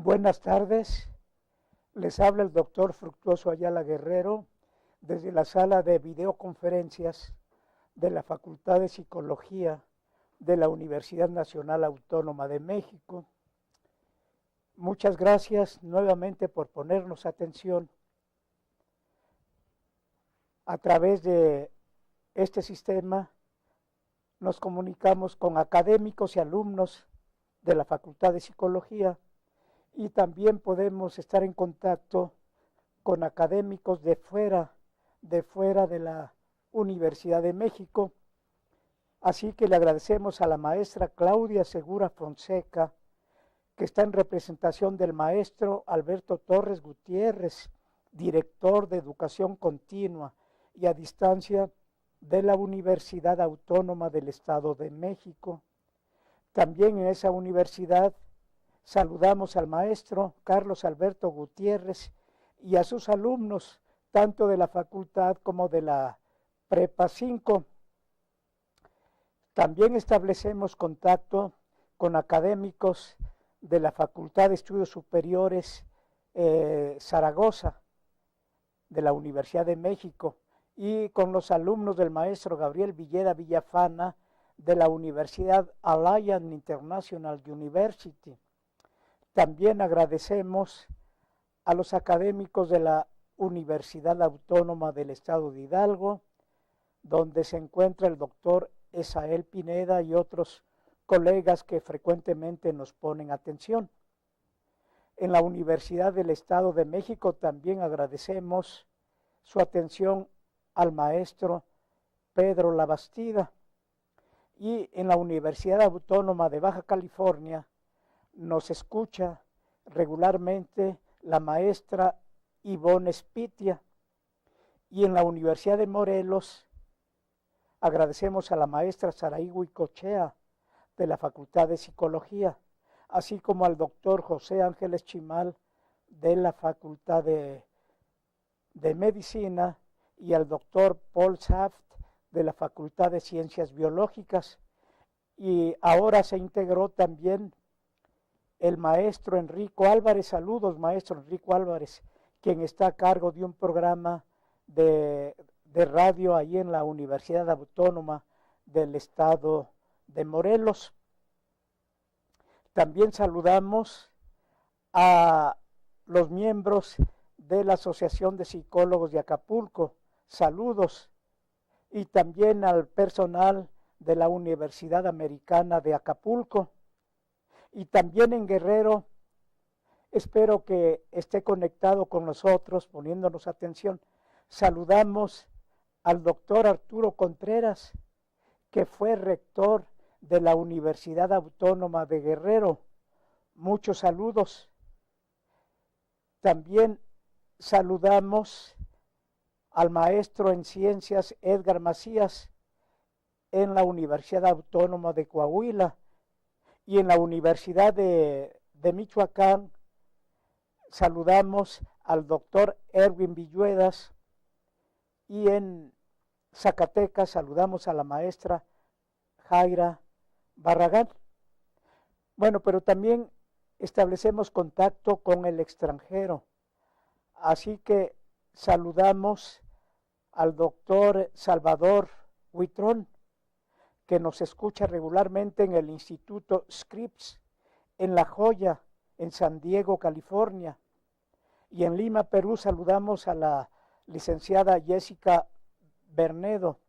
Buenas tardes, les habla el doctor Fructuoso Ayala Guerrero desde la sala de videoconferencias de la Facultad de Psicología de la Universidad Nacional Autónoma de México. Muchas gracias nuevamente por ponernos atención. A través de este sistema nos comunicamos con académicos y alumnos de la Facultad de Psicología y también podemos estar en contacto con académicos de fuera de la Universidad de México. Así que le agradecemos a la maestra Claudia Segura Fonseca, que está en representación del maestro Alberto Torres Gutiérrez, director de Educación Continua y a Distancia de la Universidad Autónoma del Estado de México. También en esa universidad saludamos al maestro Carlos Alberto Gutiérrez y a sus alumnos, tanto de la facultad como de la Prepa 5. También establecemos contacto con académicos de la Facultad de Estudios Superiores Zaragoza, de la Universidad de México, y con los alumnos del maestro Gabriel Villeda Villafana de la Universidad Alliance International University. También agradecemos a los académicos de la Universidad Autónoma del Estado de Hidalgo, donde se encuentra el doctor Esael Pineda y otros colegas que frecuentemente nos ponen atención. En la Universidad del Estado de México también agradecemos su atención al maestro Pedro Labastida. Y en la Universidad Autónoma de Baja California nos escucha regularmente la maestra Ivonne Spitia. Y en la Universidad de Morelos agradecemos a la maestra Saraí Huicochea de la Facultad de Psicología, así como al doctor José Ángeles Chimal de la Facultad de Medicina y al doctor Paul Saft de la Facultad de Ciencias Biológicas. Y ahora se integró también el maestro Enrico Álvarez. Saludos, maestro Enrico Álvarez, quien está a cargo de un programa de radio ahí en la Universidad Autónoma del Estado de Morelos. También saludamos a los miembros de la Asociación de Psicólogos de Acapulco. Saludos. Y también al personal de la Universidad Americana de Acapulco. Y también en Guerrero, espero que esté conectado con nosotros, poniéndonos atención. Saludamos al doctor Arturo Contreras, que fue rector de la Universidad Autónoma de Guerrero. Muchos saludos. También saludamos al maestro en ciencias Edgar Macías en la Universidad Autónoma de Coahuila y en la Universidad de Michoacán. Saludamos al doctor Erwin Villuedas y en Zacatecas saludamos a la maestra Jaira Barragán. Bueno, pero también establecemos contacto con el extranjero, así que saludamos al doctor Salvador Huitrón, que nos escucha regularmente en el Instituto Scripps, en La Joya, en San Diego, California. Y en Lima, Perú, saludamos a la licenciada Jessica Bernedo,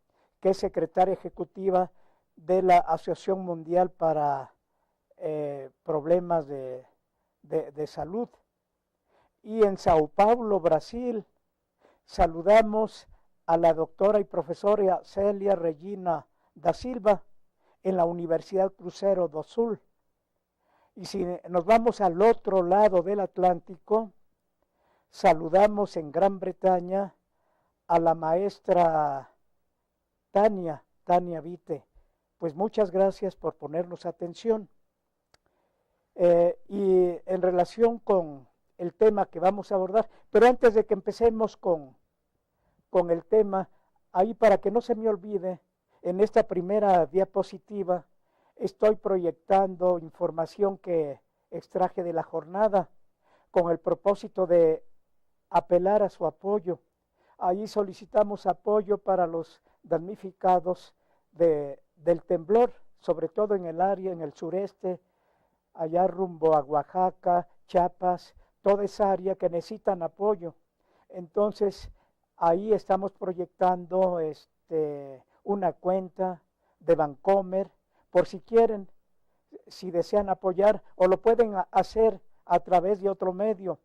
que es secretaria ejecutiva de la Asociación Mundial para Problemas de Salud. Y en Sao Paulo, Brasil, saludamos a la doctora y profesora Celia Regina da Silva en la Universidad Cruzeiro do Sul. Y si nos vamos al otro lado del Atlántico, saludamos en Gran Bretaña a la maestra Tania Vite. Pues muchas gracias por ponernos atención. Y en relación con el tema que vamos a abordar, pero antes de que empecemos con el tema, ahí para que no se me olvide, en esta primera diapositiva estoy proyectando información que extraje de la jornada con el propósito de apelar a su apoyo. Ahí solicitamos apoyo para los damnificados del temblor, sobre todo en el área, en el sureste, allá rumbo a Oaxaca, Chiapas, toda esa área que necesitan apoyo. Entonces, ahí estamos proyectando una cuenta de Bancomer, por si quieren, si desean apoyar, o lo pueden hacer a través de otro medio,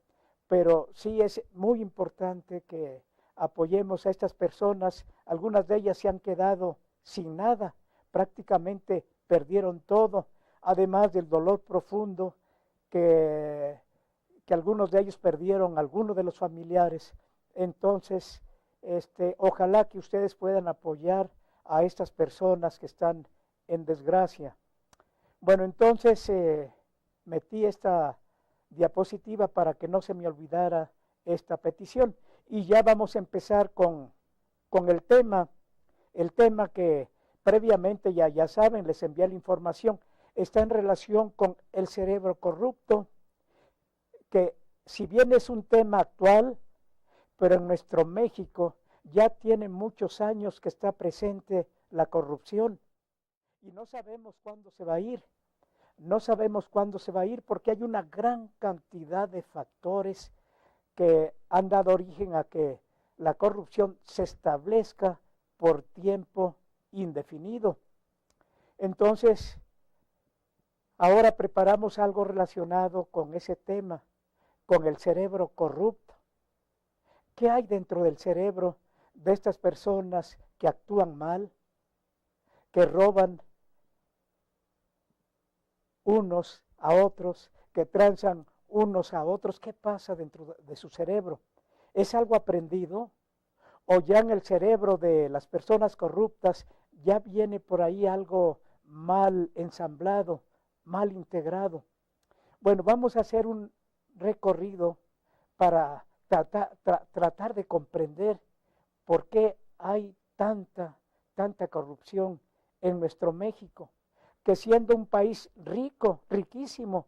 pero sí es muy importante que apoyemos a estas personas. Algunas de ellas se han quedado sin nada, prácticamente perdieron todo, además del dolor profundo que algunos de ellos perdieron, algunos de los familiares. Entonces, ojalá que ustedes puedan apoyar a estas personas que están en desgracia. Bueno, entonces metí esta diapositiva para que no se me olvidara esta petición. Y ya vamos a empezar con el tema que previamente ya saben, les envié la información, está en relación con el cerebro corrupto, que si bien es un tema actual, pero en nuestro México ya tiene muchos años que está presente la corrupción y no sabemos cuándo se va a ir. No sabemos cuándo se va a ir porque hay una gran cantidad de factores que han dado origen a que la corrupción se establezca por tiempo indefinido. Entonces, ahora preparamos algo relacionado con ese tema, con el cerebro corrupto. ¿Qué hay dentro del cerebro de estas personas que actúan mal, que roban unos a otros, que transan unos a otros? ¿Qué pasa dentro de su cerebro? ¿Es algo aprendido? ¿O ya en el cerebro de las personas corruptas ya viene por ahí algo mal ensamblado, mal integrado? Bueno, vamos a hacer un recorrido para tratar de comprender por qué hay tanta corrupción en nuestro México, que siendo un país rico, riquísimo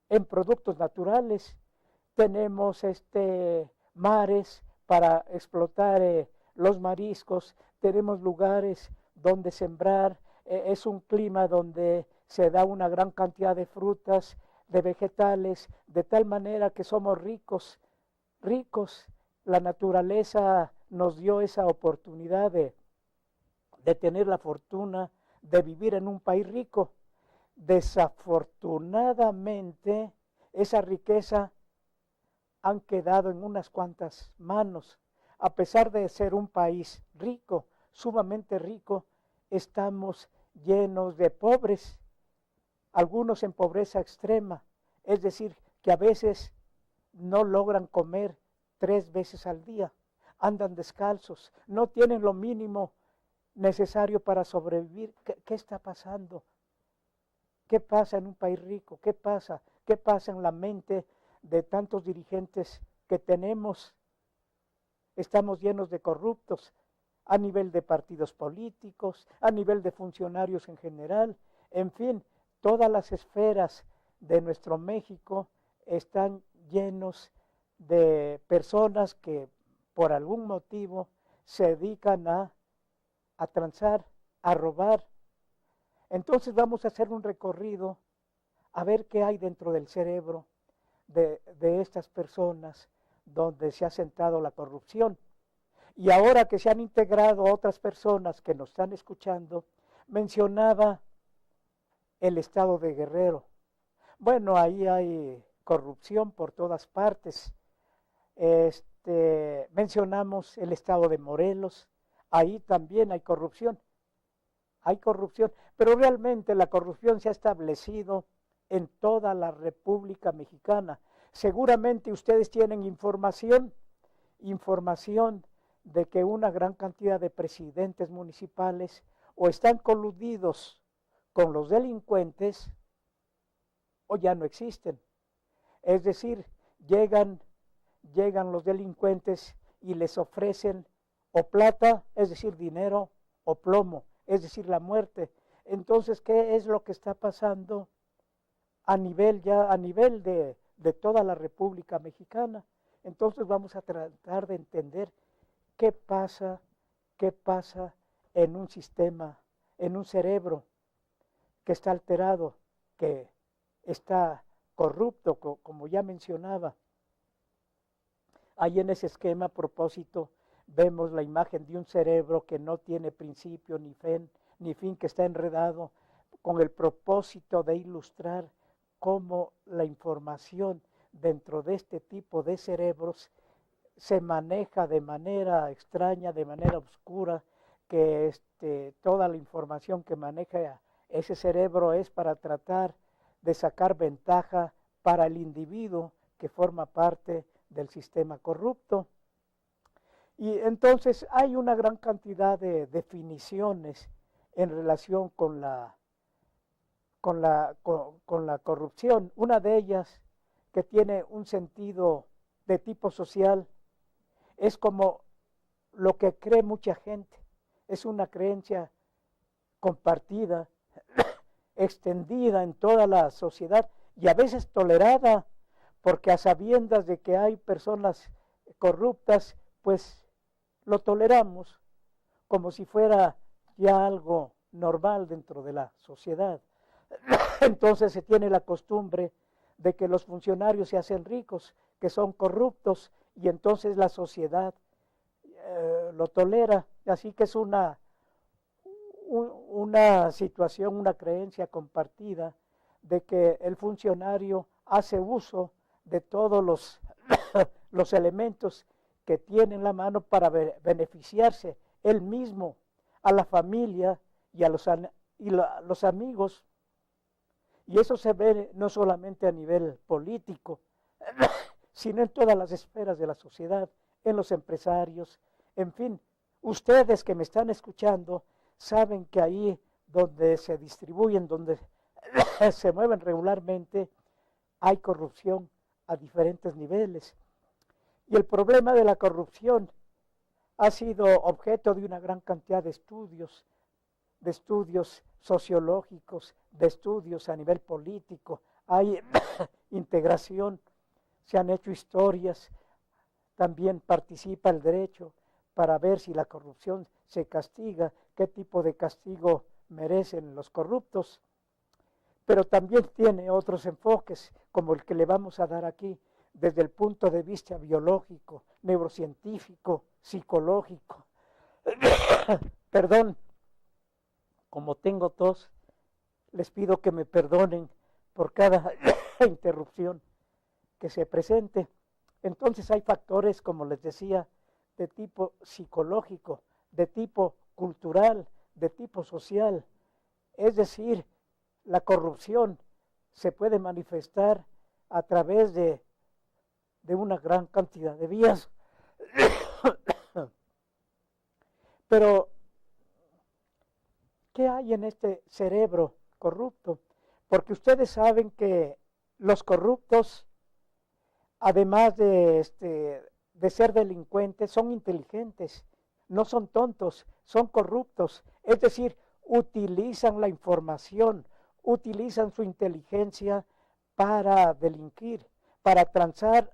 en productos naturales, tenemos mares para explotar los mariscos, tenemos lugares donde sembrar, es un clima donde se da una gran cantidad de frutas, de vegetales, de tal manera que somos ricos. La naturaleza nos dio esa oportunidad de tener la fortuna de vivir en un país rico. Desafortunadamente, esa riqueza han quedado en unas cuantas manos. A pesar de ser un país rico, sumamente rico, estamos llenos de pobres, algunos en pobreza extrema, es decir, que a veces no logran comer 3 veces al día, andan descalzos, no tienen lo mínimo necesario para sobrevivir. ¿Qué está pasando? ¿Qué pasa en un país rico? ¿Qué pasa? ¿Qué pasa en la mente de tantos dirigentes que tenemos? Estamos llenos de corruptos a nivel de partidos políticos, a nivel de funcionarios en general, en fin, todas las esferas de nuestro México están llenos de personas que por algún motivo se dedican a transar, a robar. Entonces vamos a hacer un recorrido a ver qué hay dentro del cerebro de estas personas donde se ha sentado la corrupción. Y ahora que se han integrado otras personas que nos están escuchando, mencionaba el estado de Guerrero. Bueno, ahí hay corrupción por todas partes. Mencionamos el estado de Morelos, ahí también hay corrupción. Hay corrupción, pero realmente la corrupción se ha establecido en toda la República Mexicana. Seguramente ustedes tienen información de que una gran cantidad de presidentes municipales o están coludidos con los delincuentes o ya no existen. Es decir, llegan los delincuentes y les ofrecen o plata, es decir, dinero, o plomo, es decir, la muerte. Entonces, ¿qué es lo que está pasando a nivel de de toda la República Mexicana. Entonces vamos a tratar de entender qué pasa en un sistema, en un cerebro que está alterado, que está corrupto, como ya mencionaba. Ahí en ese esquema, a propósito, vemos la imagen de un cerebro que no tiene principio ni fin, que está enredado con el propósito de ilustrar cómo la información dentro de este tipo de cerebros se maneja de manera extraña, de manera oscura, que toda la información que maneja ese cerebro es para tratar de sacar ventaja para el individuo que forma parte del sistema corrupto. Y entonces hay una gran cantidad de definiciones en relación con la corrupción. Una de ellas, que tiene un sentido de tipo social, es como lo que cree mucha gente. Es una creencia compartida, extendida en toda la sociedad y a veces tolerada, porque a sabiendas de que hay personas corruptas, pues lo toleramos como si fuera ya algo normal dentro de la sociedad. Entonces se tiene la costumbre de que los funcionarios se hacen ricos, que son corruptos, y entonces la sociedad lo tolera. Así que es una situación, una creencia compartida de que el funcionario hace uso de todos los elementos que tiene en la mano para beneficiarse él mismo, a la familia y a los amigos. Y eso se ve no solamente a nivel político, sino en todas las esferas de la sociedad, en los empresarios, en fin. Ustedes que me están escuchando saben que ahí donde se distribuyen, donde se mueven regularmente, hay corrupción a diferentes niveles. Y el problema de la corrupción ha sido objeto de una gran cantidad de estudios sociológicos, de estudios a nivel político. Hay integración, se han hecho historias, también participa el derecho para ver si la corrupción se castiga, qué tipo de castigo merecen los corruptos. Pero también tiene otros enfoques, como el que le vamos a dar aquí, desde el punto de vista biológico, neurocientífico, psicológico. Perdón, como tengo tos, les pido que me perdonen por cada interrupción que se presente. Entonces hay factores, como les decía, de tipo psicológico, de tipo cultural, de tipo social. Es decir, la corrupción se puede manifestar a través de una gran cantidad de vías. Pero, ¿qué hay en este cerebro corrupto? Porque ustedes saben que los corruptos, además de ser delincuentes, son inteligentes, no son tontos, son corruptos. Es decir, utilizan la información, utilizan su inteligencia para delinquir, para transar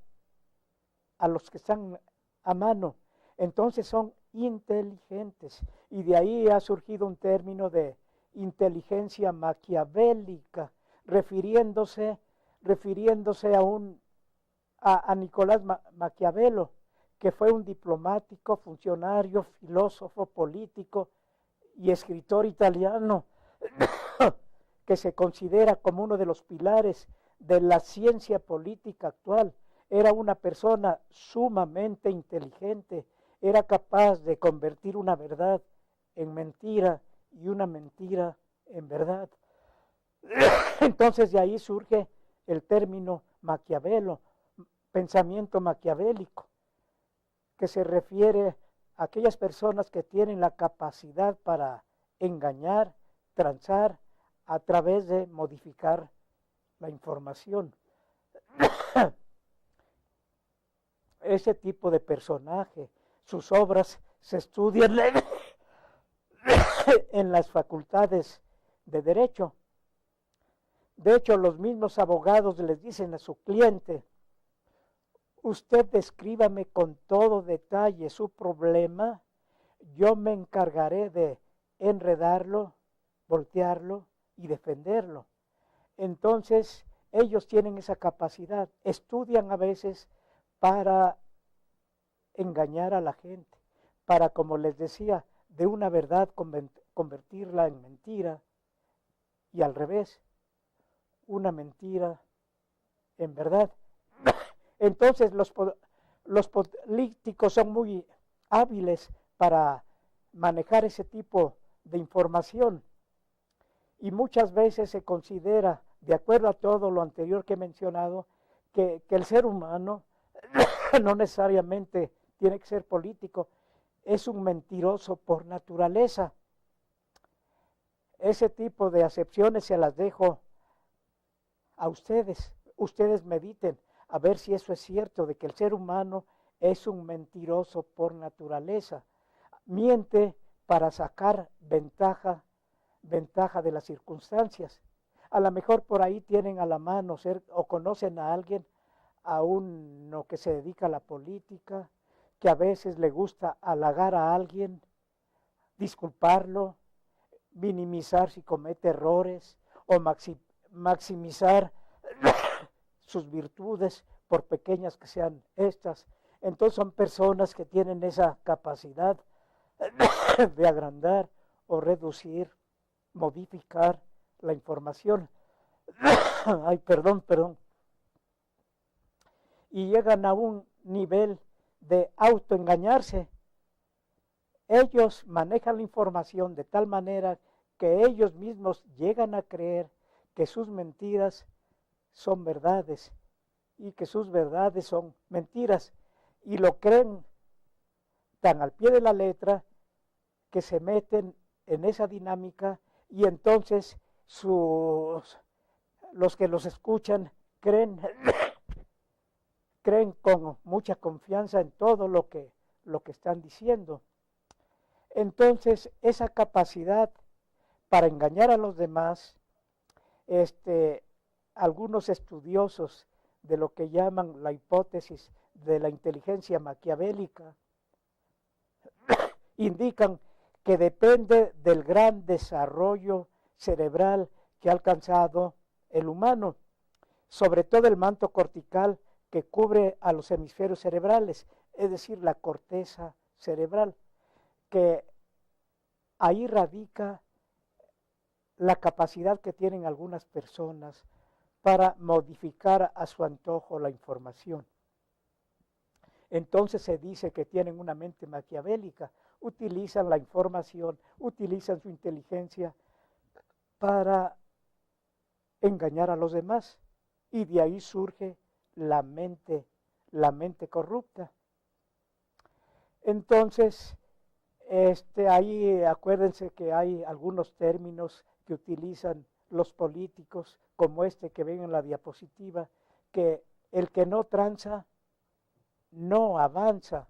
a los que están a mano. Entonces son inteligentes, y de ahí ha surgido un término de inteligencia maquiavélica, refiriéndose a Nicolás Maquiavelo, que fue un diplomático, funcionario, filósofo, político y escritor italiano, que se considera como uno de los pilares de la ciencia política actual. Era una persona sumamente inteligente, era capaz de convertir una verdad en mentira y una mentira en verdad. Entonces de ahí surge el término Maquiavelo, pensamiento maquiavélico, que se refiere a aquellas personas que tienen la capacidad para engañar, transar, a través de modificar la información. Ese tipo de personaje, sus obras se estudian en las facultades de Derecho. De hecho, los mismos abogados les dicen a su cliente, usted descríbame con todo detalle su problema, yo me encargaré de enredarlo, voltearlo y defenderlo. Entonces, ellos tienen esa capacidad, estudian a veces para engañar a la gente, para, como les decía, de una verdad convertirla en mentira y al revés, una mentira en verdad. Entonces los políticos son muy hábiles para manejar ese tipo de información y muchas veces se considera, de acuerdo a todo lo anterior que he mencionado, que el ser humano no necesariamente tiene que ser político, es un mentiroso por naturaleza. Ese tipo de acepciones se las dejo a ustedes. Ustedes mediten a ver si eso es cierto, de que el ser humano es un mentiroso por naturaleza. Miente para sacar ventaja de las circunstancias. A lo mejor por ahí tienen a la mano o conocen a alguien, a uno que se dedica a la política, que a veces le gusta halagar a alguien, disculparlo, minimizar si comete errores o maximizar sus virtudes, por pequeñas que sean estas. Entonces son personas que tienen esa capacidad de agrandar o reducir, modificar la información. Ay, perdón. Y llegan a un nivel de autoengañarse. Ellos manejan la información de tal manera que ellos mismos llegan a creer que sus mentiras son verdades y que sus verdades son mentiras y lo creen tan al pie de la letra que se meten en esa dinámica y entonces los que los escuchan creen con mucha confianza en todo lo que están diciendo. Entonces, esa capacidad para engañar a los demás, algunos estudiosos de lo que llaman la hipótesis de la inteligencia maquiavélica, indican que depende del gran desarrollo cerebral que ha alcanzado el humano, sobre todo el manto cortical que cubre a los hemisferios cerebrales, es decir, la corteza cerebral, que ahí radica la capacidad que tienen algunas personas para modificar a su antojo la información. Entonces se dice que tienen una mente maquiavélica, utilizan la información, utilizan su inteligencia para engañar a los demás y de ahí surge la mente corrupta. Entonces, ahí acuérdense que hay algunos términos que utilizan los políticos, como que ven en la diapositiva, que el que no tranza, no avanza.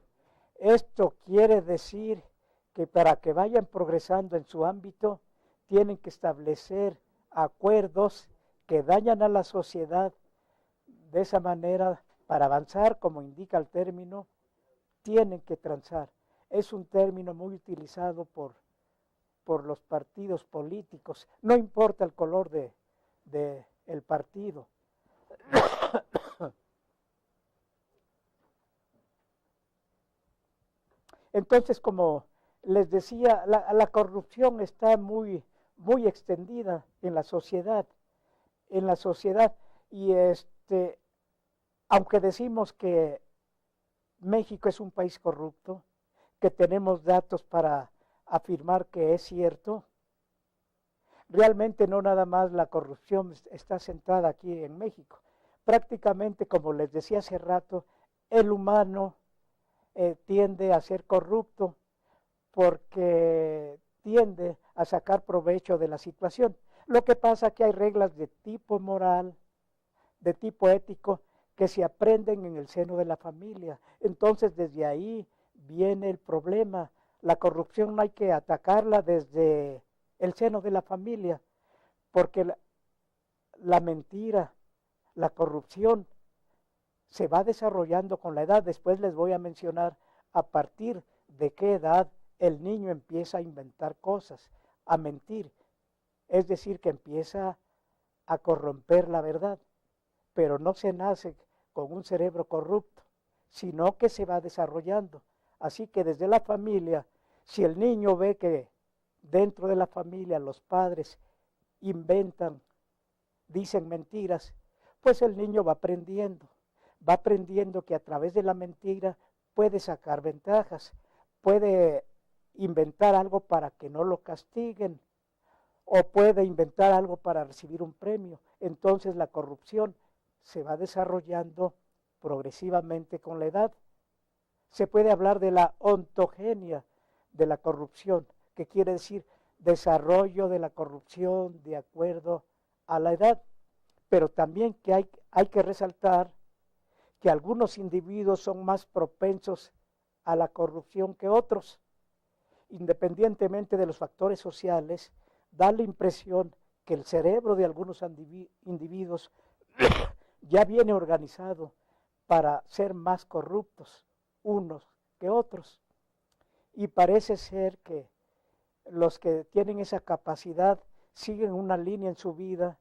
Esto quiere decir que para que vayan progresando en su ámbito, tienen que establecer acuerdos que dañan a la sociedad. De esa manera, para avanzar, como indica el término, tienen que transar. Es un término muy utilizado por los partidos políticos. No importa el color del partido. Entonces, como les decía, la corrupción está muy extendida en la sociedad. Y aunque decimos que México es un país corrupto, que tenemos datos para afirmar que es cierto, realmente no nada más la corrupción está sentada aquí en México. Prácticamente, como les decía hace rato, el humano tiende a ser corrupto porque tiende a sacar provecho de la situación. Lo que pasa es que hay reglas de tipo moral, de tipo ético, que se aprenden en el seno de la familia. Entonces, desde ahí viene el problema. La corrupción no hay que atacarla desde el seno de la familia, porque la mentira, la corrupción, se va desarrollando con la edad. Después les voy a mencionar a partir de qué edad el niño empieza a inventar cosas, a mentir. Es decir, que empieza a corromper la verdad. Pero no se nace con un cerebro corrupto, sino que se va desarrollando. Así que desde la familia, si el niño ve que dentro de la familia los padres inventan, dicen mentiras, pues el niño va aprendiendo que a través de la mentira puede sacar ventajas, puede inventar algo para que no lo castiguen o puede inventar algo para recibir un premio. Entonces la corrupción se va desarrollando progresivamente con la edad. Se puede hablar de la ontogenia de la corrupción, que quiere decir desarrollo de la corrupción de acuerdo a la edad, pero también que hay que resaltar que algunos individuos son más propensos a la corrupción que otros. Independientemente de los factores sociales, da la impresión que el cerebro de algunos individuos ya viene organizado para ser más corruptos unos que otros. Y parece ser que los que tienen esa capacidad siguen una línea en su vida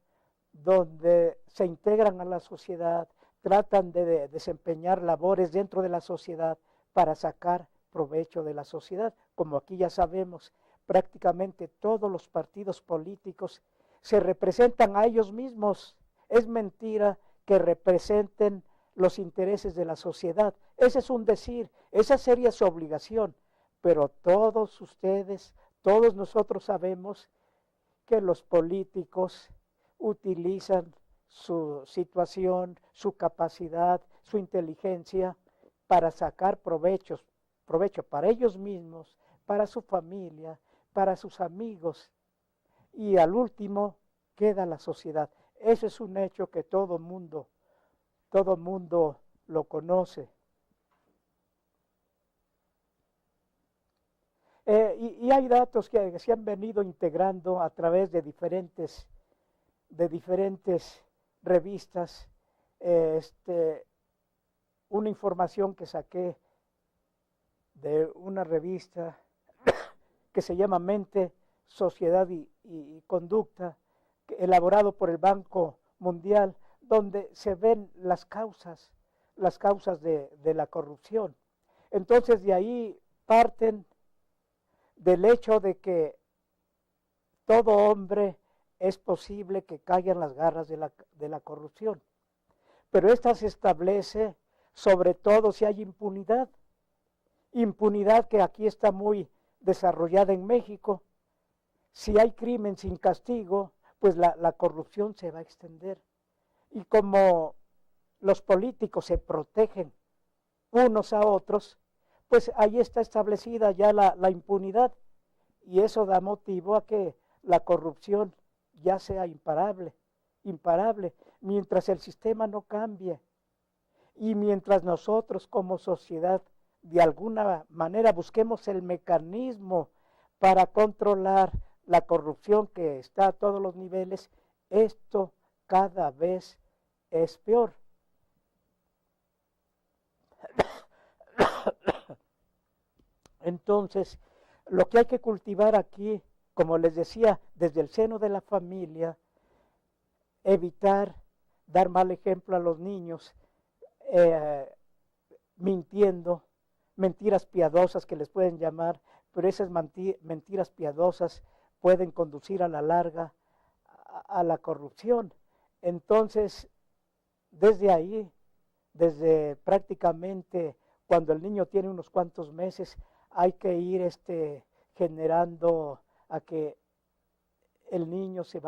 donde se integran a la sociedad, tratan de desempeñar labores dentro de la sociedad para sacar provecho de la sociedad. Como aquí ya sabemos, prácticamente todos los partidos políticos se representan a ellos mismos. Es mentira que representen los intereses de la sociedad. Ese es un decir, esa sería su obligación, pero todos ustedes, todos nosotros sabemos que los políticos utilizan su situación, su capacidad, su inteligencia para sacar provecho para ellos mismos, para su familia, para sus amigos y al último queda la sociedad. Ese es un hecho que todo mundo lo conoce. Y hay datos que se han venido integrando a través de diferentes revistas. Una información que saqué de una revista que se llama Mente, Sociedad y Conducta, elaborado por el Banco Mundial, donde se ven las causas de la corrupción. Entonces de ahí parten del hecho de que todo hombre es posible que caiga en las garras de la corrupción. Pero esta se establece sobre todo si hay impunidad. Impunidad que aquí está muy desarrollada en México. Si hay crimen sin castigo, pues la corrupción se va a extender. Y como los políticos se protegen unos a otros, pues ahí está establecida ya la impunidad. Y eso da motivo a que la corrupción ya sea imparable, mientras el sistema no cambie. Y mientras nosotros como sociedad de alguna manera busquemos el mecanismo para controlar la corrupción que está a todos los niveles, esto cada vez es peor. Entonces, lo que hay que cultivar aquí, como les decía, desde el seno de la familia, evitar dar mal ejemplo a los niños, mintiendo, mentiras piadosas que les pueden llamar, pero esas mentiras piadosas pueden conducir a la larga a la corrupción. Entonces, desde ahí, desde prácticamente cuando el niño tiene unos cuantos meses, hay que ir generando a que el niño se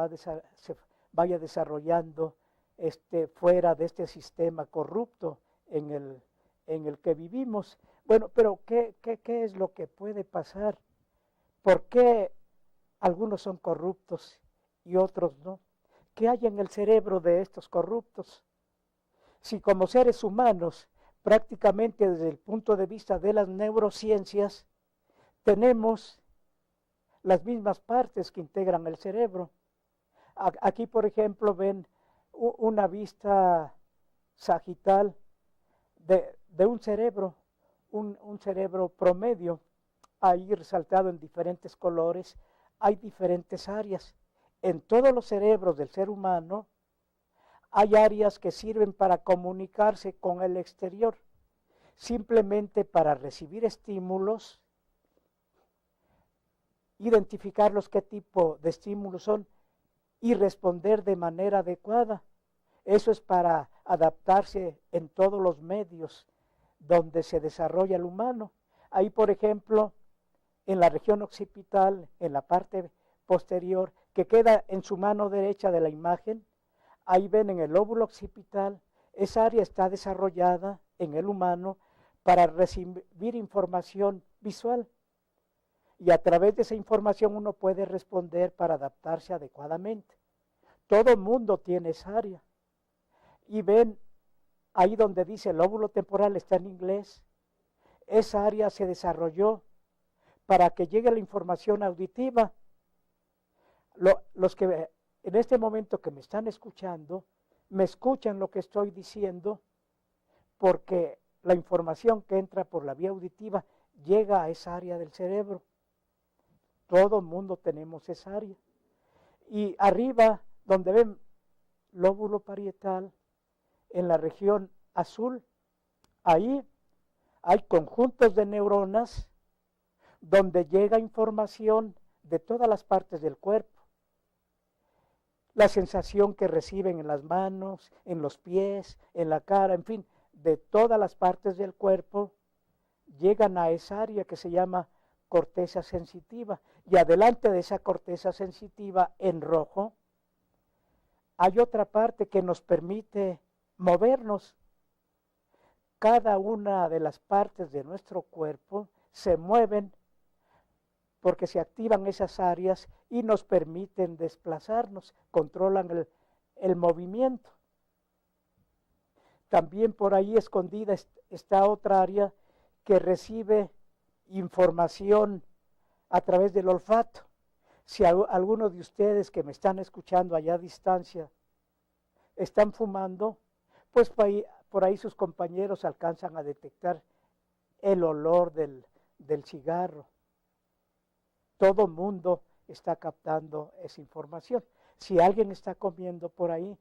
vaya desarrollando fuera de este sistema corrupto en el que vivimos. Bueno, pero ¿qué es lo que puede pasar? ¿Por qué algunos son corruptos y otros no? ¿Qué hay en el cerebro de estos corruptos? Si como seres humanos, prácticamente desde el punto de vista de las neurociencias, tenemos las mismas partes que integran el cerebro. Aquí, por ejemplo, ven una vista sagital de un cerebro, un cerebro promedio, ahí resaltado en diferentes colores, hay diferentes áreas. En todos los cerebros del ser humano hay áreas que sirven para comunicarse con el exterior, simplemente para recibir estímulos, identificarlos qué tipo de estímulos son y responder de manera adecuada. Eso es para adaptarse en todos los medios donde se desarrolla el humano. Ahí, por ejemplo, en la región occipital, en la parte posterior, que queda en su mano derecha de la imagen, ahí ven en el lóbulo occipital, esa área está desarrollada en el humano para recibir información visual. Y a través de esa información uno puede responder para adaptarse adecuadamente. Todo el mundo tiene esa área. Y ven, ahí donde dice lóbulo temporal, está en inglés, esa área se desarrolló para que llegue la información auditiva. Los que en este momento que me están escuchando, me escuchan lo que estoy diciendo, porque la información que entra por la vía auditiva llega a esa área del cerebro. Todo el mundo tenemos esa área. Y arriba, donde ven lóbulo parietal, en la región azul, ahí hay conjuntos de neuronas donde llega información de todas las partes del cuerpo. La sensación que reciben en las manos, en los pies, en la cara, en fin, de todas las partes del cuerpo, llegan a esa área que se llama corteza sensitiva. Y adelante de esa corteza sensitiva, en rojo, hay otra parte que nos permite movernos. Cada una de las partes de nuestro cuerpo se mueven porque se activan esas áreas y nos permiten desplazarnos, controlan el movimiento. También por ahí escondida está otra área que recibe información a través del olfato. Si alguno de ustedes que me están escuchando allá a distancia están fumando, pues por ahí sus compañeros alcanzan a detectar el olor del cigarro. Todo mundo está captando esa información. Si alguien está comiendo por ahí,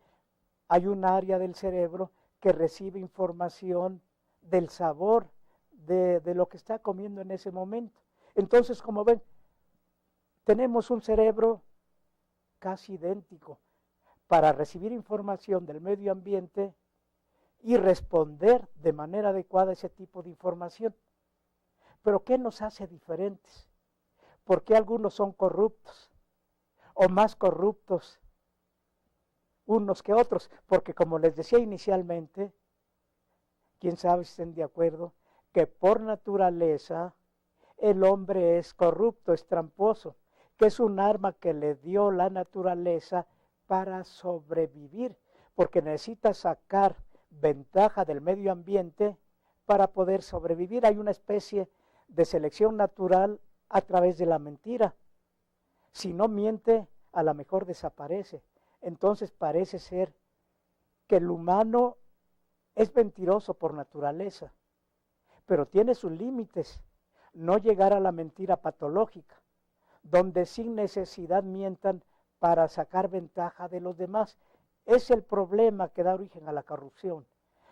hay un área del cerebro que recibe información del sabor de lo que está comiendo en ese momento. Entonces, como ven, tenemos un cerebro casi idéntico para recibir información del medio ambiente y responder de manera adecuada a ese tipo de información. Pero ¿qué nos hace diferentes? ¿Por qué algunos son corruptos o más corruptos unos que otros? Porque como les decía inicialmente, quién sabe si estén de acuerdo, que por naturaleza el hombre es corrupto, es tramposo, que es un arma que le dio la naturaleza para sobrevivir, porque necesita sacar ventaja del medio ambiente para poder sobrevivir. Hay una especie de selección natural a través de la mentira. Si no miente, a lo mejor desaparece. Entonces parece ser que el humano es mentiroso por naturaleza, pero tiene sus límites. No llegar a la mentira patológica, donde sin necesidad mientan para sacar ventaja de los demás. Es el problema que da origen a la corrupción.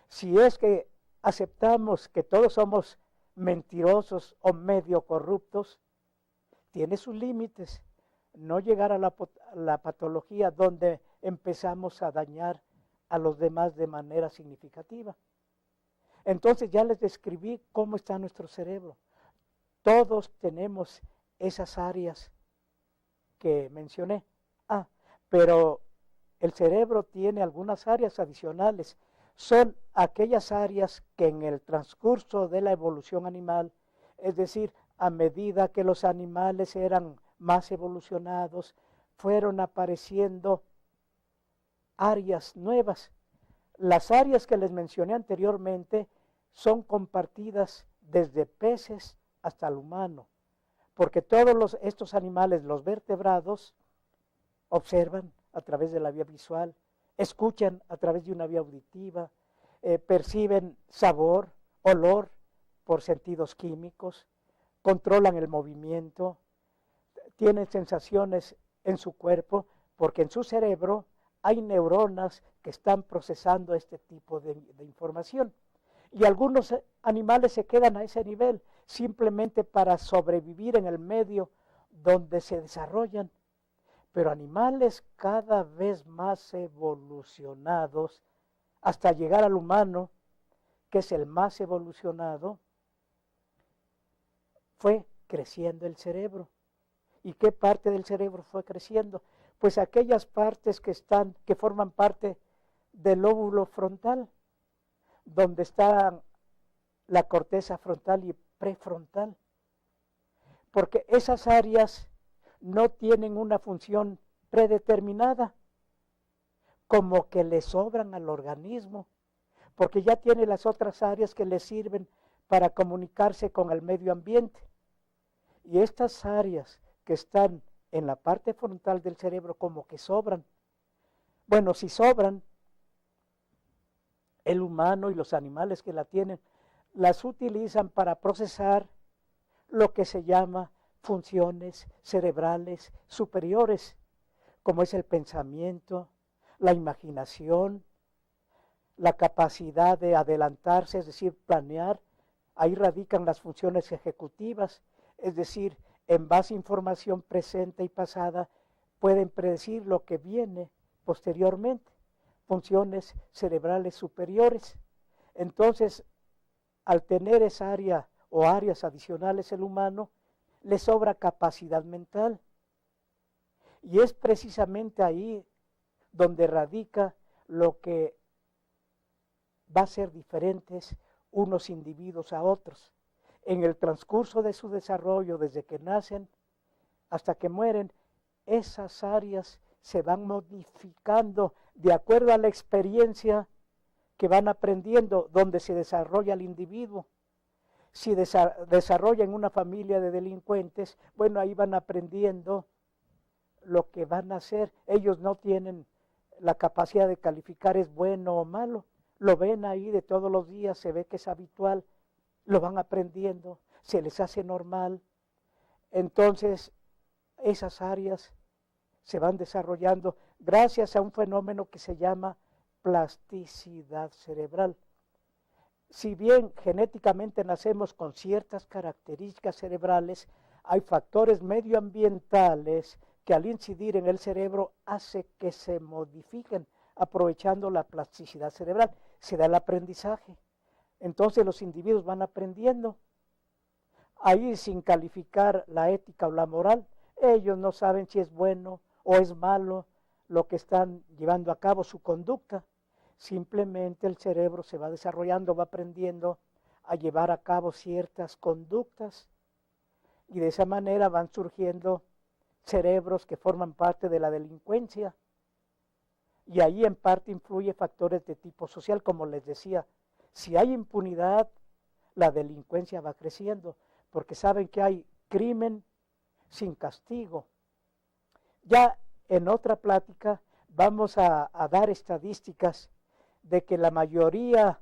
Si es que aceptamos que todos somos mentirosos o medio corruptos, tiene sus límites. No llegar a la patología donde empezamos a dañar a los demás de manera significativa. Entonces ya les describí cómo está nuestro cerebro. Todos tenemos esas áreas que mencioné. Pero el cerebro tiene algunas áreas adicionales. Son aquellas áreas que en el transcurso de la evolución animal, es decir, a medida que los animales eran más evolucionados, fueron apareciendo áreas nuevas. Las áreas que les mencioné anteriormente son compartidas desde peces hasta el humano, porque todos estos animales, los vertebrados, observan a través de la vía visual, escuchan a través de una vía auditiva, perciben sabor, olor por sentidos químicos, controlan el movimiento, tienen sensaciones en su cuerpo, porque en su cerebro hay neuronas que están procesando este tipo de información. Y algunos animales se quedan a ese nivel simplemente para sobrevivir en el medio donde se desarrollan. Pero animales cada vez más evolucionados, hasta llegar al humano, que es el más evolucionado, fue creciendo el cerebro. ¿Y qué parte del cerebro fue creciendo? Pues aquellas partes que forman parte del lóbulo frontal, donde está la corteza frontal y prefrontal. Porque esas áreas no tienen una función predeterminada, como que le sobran al organismo, porque ya tiene las otras áreas que le sirven para comunicarse con el medio ambiente. Y estas áreas que están en la parte frontal del cerebro como que sobran. Bueno, si sobran, el humano y los animales que la tienen, las utilizan para procesar lo que se llama funciones cerebrales superiores, como es el pensamiento, la imaginación, la capacidad de adelantarse, es decir, planear. Ahí radican las funciones ejecutivas, es decir, en base a información presente y pasada, pueden predecir lo que viene posteriormente, funciones cerebrales superiores. Entonces, al tener esa área o áreas adicionales el humano, le sobra capacidad mental. Y es precisamente ahí donde radica lo que va a ser diferentes unos individuos a otros. En el transcurso de su desarrollo, desde que nacen hasta que mueren, esas áreas se van modificando de acuerdo a la experiencia que van aprendiendo, donde se desarrolla el individuo. Si desarrollan una familia de delincuentes, bueno, ahí van aprendiendo lo que van a hacer. Ellos no tienen la capacidad de calificar es bueno o malo. Lo ven ahí de todos los días, se ve que es habitual, lo van aprendiendo, se les hace normal. Entonces, esas áreas se van desarrollando gracias a un fenómeno que se llama plasticidad cerebral. Si bien genéticamente nacemos con ciertas características cerebrales, hay factores medioambientales que al incidir en el cerebro hace que se modifiquen aprovechando la plasticidad cerebral. Se da el aprendizaje. Entonces los individuos van aprendiendo. Ahí sin calificar la ética o la moral, ellos no saben si es bueno o es malo lo que están llevando a cabo, su conducta. Simplemente el cerebro se va desarrollando, va aprendiendo a llevar a cabo ciertas conductas y de esa manera van surgiendo cerebros que forman parte de la delincuencia. Y ahí en parte influye factores de tipo social, como les decía. Si hay impunidad, la delincuencia va creciendo, porque saben que hay crimen sin castigo. Ya en otra plática vamos a dar estadísticas de que la mayoría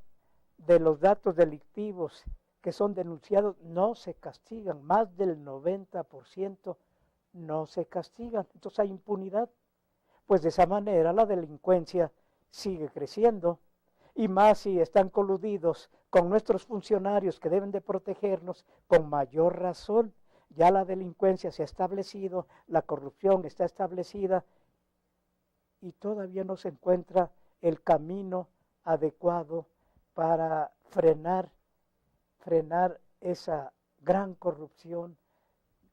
de los datos delictivos que son denunciados no se castigan, más del 90% no se castigan, entonces hay impunidad. Pues de esa manera la delincuencia sigue creciendo, y más si están coludidos con nuestros funcionarios que deben de protegernos, con mayor razón. Ya la delincuencia se ha establecido, la corrupción está establecida, y todavía no se encuentra el camino adecuado para frenar esa gran corrupción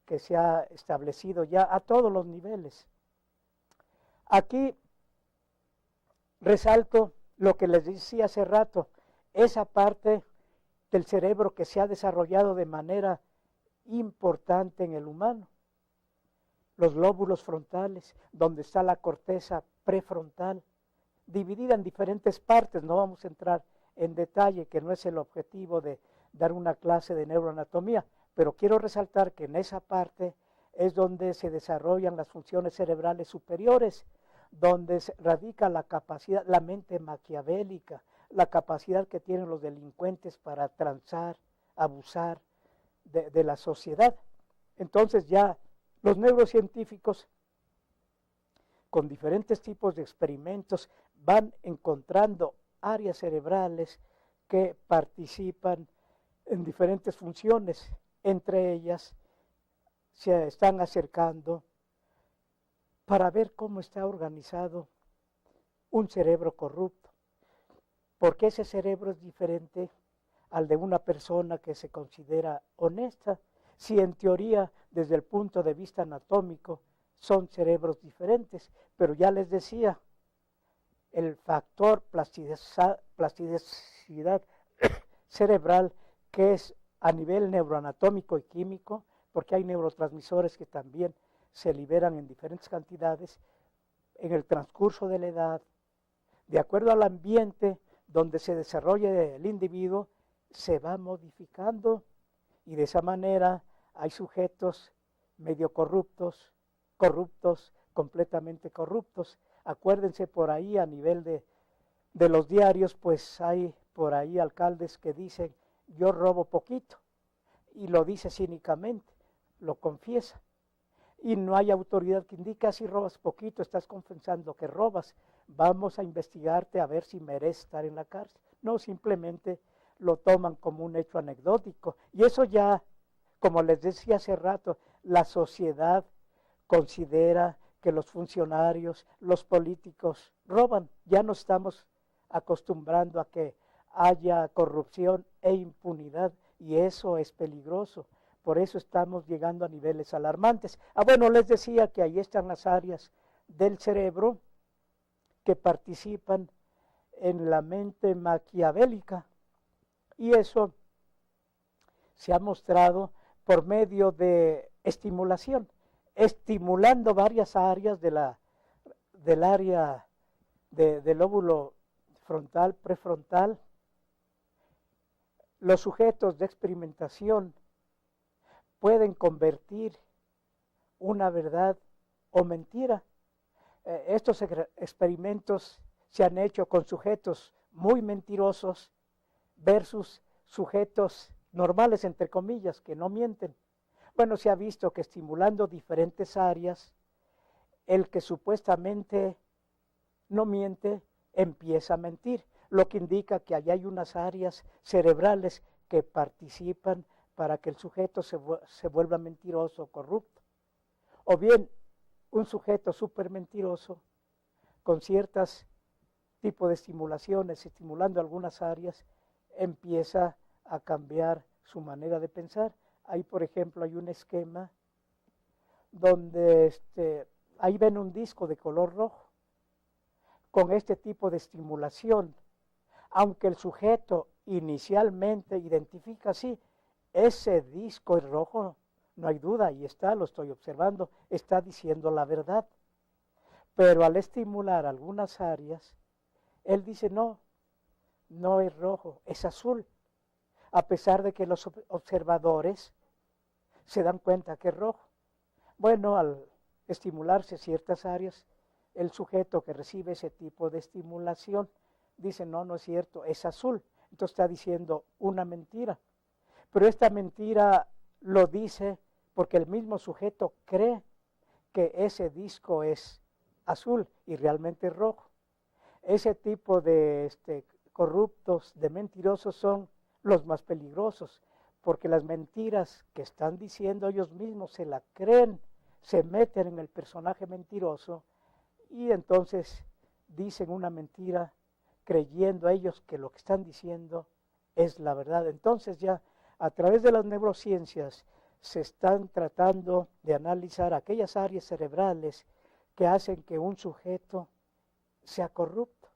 que se ha establecido ya a todos los niveles. Aquí resalto lo que les decía hace rato, esa parte del cerebro que se ha desarrollado de manera importante en el humano. Los lóbulos frontales, donde está la corteza prefrontal, dividida en diferentes partes. No vamos a entrar en detalle, que no es el objetivo de dar una clase de neuroanatomía, pero quiero resaltar que en esa parte es donde se desarrollan las funciones cerebrales superiores, donde radica la capacidad, la mente maquiavélica, la capacidad que tienen los delincuentes para transar, abusar de la sociedad. Entonces ya los neurocientíficos, con diferentes tipos de experimentos, van encontrando áreas cerebrales que participan en diferentes funciones. Entre ellas se están acercando para ver cómo está organizado un cerebro corrupto, porque ese cerebro es diferente al de una persona que se considera honesta, si en teoría, desde el punto de vista anatómico, son cerebros diferentes. Pero ya les decía, el factor plasticidad cerebral, que es a nivel neuroanatómico y químico, porque hay neurotransmisores que también se liberan en diferentes cantidades en el transcurso de la edad, de acuerdo al ambiente donde se desarrolle el individuo, se va modificando, y de esa manera hay sujetos medio corruptos, completamente corruptos. Acuérdense, por ahí a nivel de los diarios, pues hay por ahí alcaldes que dicen, yo robo poquito, y lo dice cínicamente, lo confiesa. Y no hay autoridad que indique, si robas poquito, estás confesando que robas, vamos a investigarte a ver si mereces estar en la cárcel. No, simplemente lo toman como un hecho anecdótico. Y eso ya, como les decía hace rato, la sociedad considera que los funcionarios, los políticos roban. Ya nos estamos acostumbrando a que haya corrupción e impunidad, y eso es peligroso. Por eso estamos llegando a niveles alarmantes. Bueno, les decía que ahí están las áreas del cerebro que participan en la mente maquiavélica, y eso se ha mostrado por medio de estimulación, estimulando varias áreas del área del lóbulo frontal, prefrontal. Los sujetos de experimentación pueden convertir una verdad o mentira. Estos experimentos se han hecho con sujetos muy mentirosos versus sujetos normales, entre comillas, que no mienten. Bueno, se ha visto que estimulando diferentes áreas, el que supuestamente no miente empieza a mentir, lo que indica que allá hay unas áreas cerebrales que participan para que el sujeto se vuelva mentiroso o corrupto. O bien, un sujeto súper mentiroso, con ciertos tipos de estimulaciones, estimulando algunas áreas, empieza a cambiar su manera de pensar. Ahí, por ejemplo, hay un esquema donde ahí ven un disco de color rojo. Con este tipo de estimulación, aunque el sujeto inicialmente identifica así, ese disco es rojo, no hay duda, ahí está, lo estoy observando, está diciendo la verdad. Pero al estimular algunas áreas, él dice, no, no es rojo, es azul. A pesar de que los observadores se dan cuenta que es rojo. Bueno, al estimularse ciertas áreas, el sujeto que recibe ese tipo de estimulación dice, no, no es cierto, es azul. Entonces está diciendo una mentira. Pero esta mentira lo dice porque el mismo sujeto cree que ese disco es azul y realmente es rojo. Ese tipo de corruptos, de mentirosos, son los más peligrosos, porque las mentiras que están diciendo ellos mismos se la creen, se meten en el personaje mentiroso y entonces dicen una mentira creyendo a ellos que lo que están diciendo es la verdad. Entonces ya a través de las neurociencias se están tratando de analizar aquellas áreas cerebrales que hacen que un sujeto sea corrupto.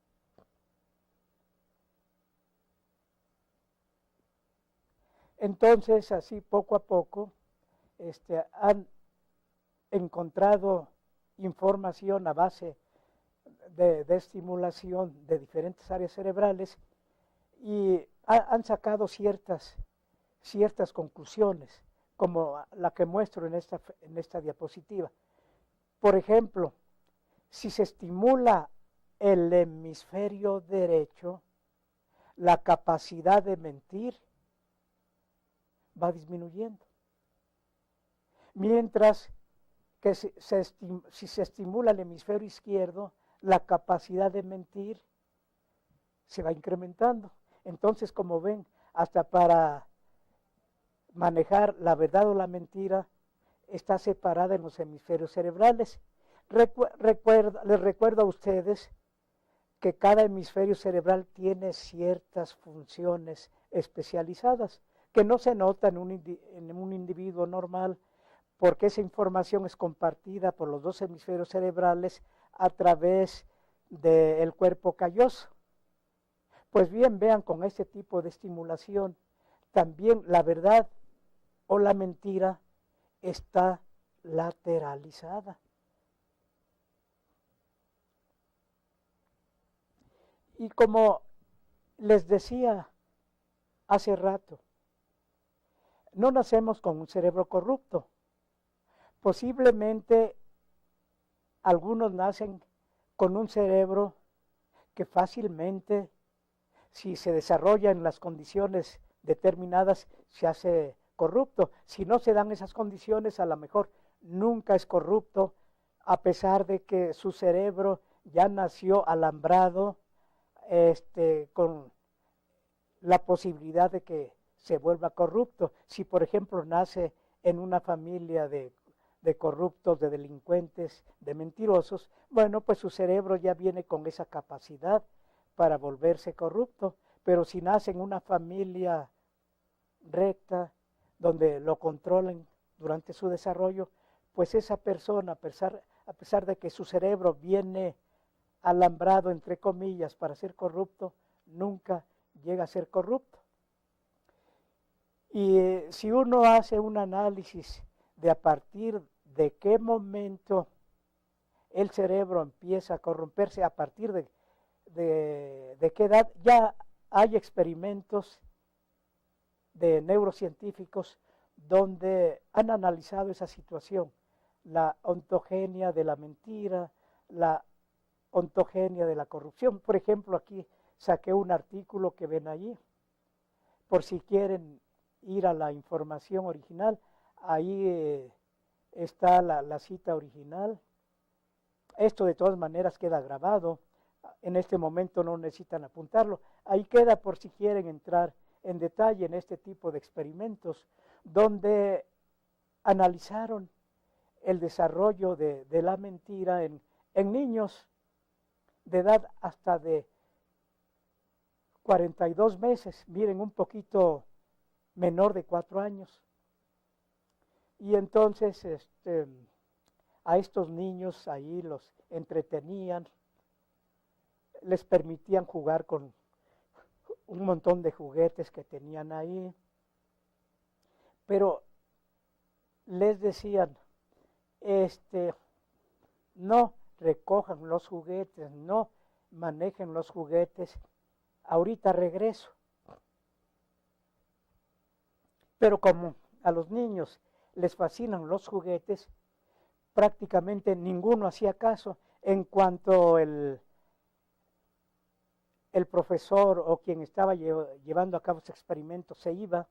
Entonces, así poco a poco, han encontrado información a base de estimulación de diferentes áreas cerebrales y han sacado ciertas conclusiones, como la que muestro en esta diapositiva. Por ejemplo, si se estimula el hemisferio derecho, la capacidad de mentir va disminuyendo. Mientras que si se estimula el hemisferio izquierdo, la capacidad de mentir se va incrementando. Entonces, como ven, hasta para manejar la verdad o la mentira está separada en los hemisferios cerebrales. Les recuerdo a ustedes que cada hemisferio cerebral tiene ciertas funciones especializadas que no se notan en un individuo normal, porque esa información es compartida por los dos hemisferios cerebrales a través del cuerpo calloso. Pues bien, vean, con este tipo de estimulación, también la verdad o la mentira está lateralizada. Y como les decía hace rato, no nacemos con un cerebro corrupto. Posiblemente algunos nacen con un cerebro que fácilmente, si se desarrolla en las condiciones determinadas, se hace corrupto. Si no se dan esas condiciones, a lo mejor nunca es corrupto, a pesar de que su cerebro ya nació alambrado, con la posibilidad de que se vuelva corrupto. Si, por ejemplo, nace en una familia de corruptos, de delincuentes, de mentirosos, bueno, pues su cerebro ya viene con esa capacidad para volverse corrupto. Pero si nace en una familia recta, donde lo controlen durante su desarrollo, pues esa persona, a pesar de que su cerebro viene alambrado, entre comillas, para ser corrupto, nunca llega a ser corrupto. Y si uno hace un análisis de a partir de qué momento el cerebro empieza a corromperse, a partir de qué edad, ya hay experimentos de neurocientíficos donde han analizado esa situación, la ontogenia de la mentira, la ontogenia de la corrupción. Por ejemplo, aquí saqué un artículo que ven allí, por si quieren ir a la información original, ahí está la cita original. Esto de todas maneras queda grabado, en este momento no necesitan apuntarlo, ahí queda por si quieren entrar en detalle en este tipo de experimentos, donde analizaron el desarrollo de la mentira en niños de edad hasta de 42 meses, miren, un poquito menor de 4 años. Y entonces a estos niños ahí los entretenían, les permitían jugar con un montón de juguetes que tenían ahí, pero les decían, no recojan los juguetes, no manejen los juguetes, ahorita regreso. Pero como a los niños les fascinan los juguetes, prácticamente ninguno hacía caso. En cuanto el profesor o quien estaba llevando a cabo ese experimento se iba,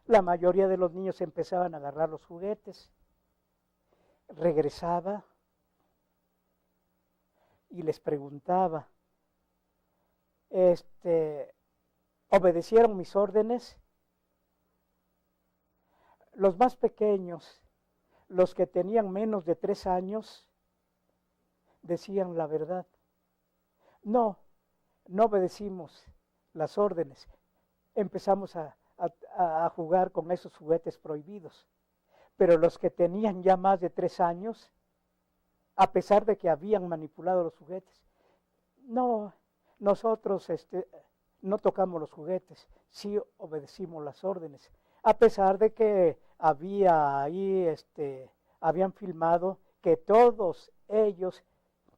la mayoría de los niños empezaban a agarrar los juguetes. Regresaba y les preguntaba, ¿obedecieron mis órdenes? Los más pequeños, los que tenían menos de 3 años, decían la verdad. No obedecimos las órdenes. Empezamos a jugar con esos juguetes prohibidos. Pero los que tenían ya más de 3 años, a pesar de que habían manipulado los juguetes, no, nosotros no tocamos los juguetes, sí obedecimos las órdenes. A pesar de que había ahí, habían filmado que todos ellos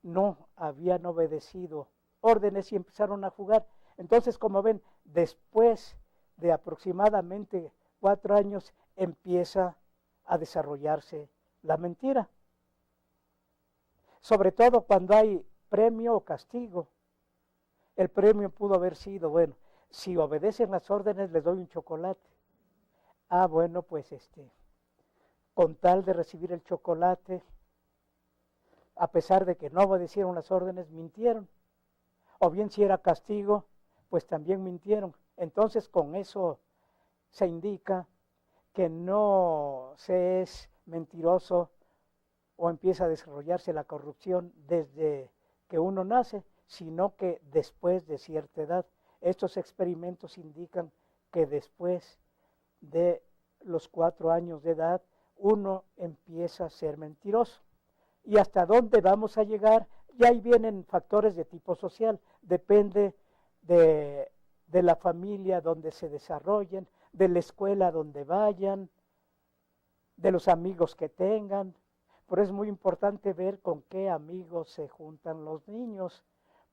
no habían obedecido órdenes y empezaron a jugar. Entonces, como ven, después de aproximadamente 4 años empieza a desarrollarse la mentira. sobre todo cuando hay premio o castigo. El premio pudo haber sido, bueno, si obedecen las órdenes les doy un chocolate. Ah, bueno, pues con tal de recibir el chocolate, a pesar de que no obedecieron las órdenes, mintieron. O bien si era castigo, pues también mintieron. Entonces con eso se indica que no se es mentiroso o empieza a desarrollarse la corrupción desde que uno nace, sino que después de cierta edad. Estos experimentos indican que después de los 4 años de edad uno empieza a ser mentiroso. ¿Y hasta dónde vamos a llegar? Y ahí vienen factores de tipo social, depende de la familia donde se desarrollen, de la escuela donde vayan, de los amigos que tengan. Por eso es muy importante ver con qué amigos se juntan los niños,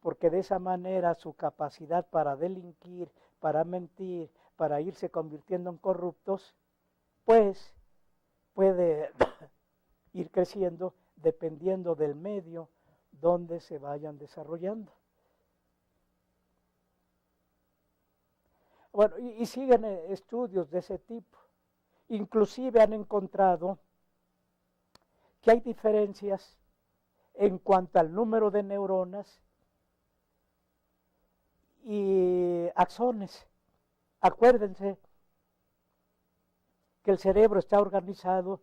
porque de esa manera su capacidad para delinquir, para mentir, para irse convirtiendo en corruptos, pues puede ir creciendo dependiendo del medio donde se vayan desarrollando. Bueno, y siguen estudios de ese tipo. Inclusive han encontrado que hay diferencias en cuanto al número de neuronas y axones. Acuérdense que el cerebro está organizado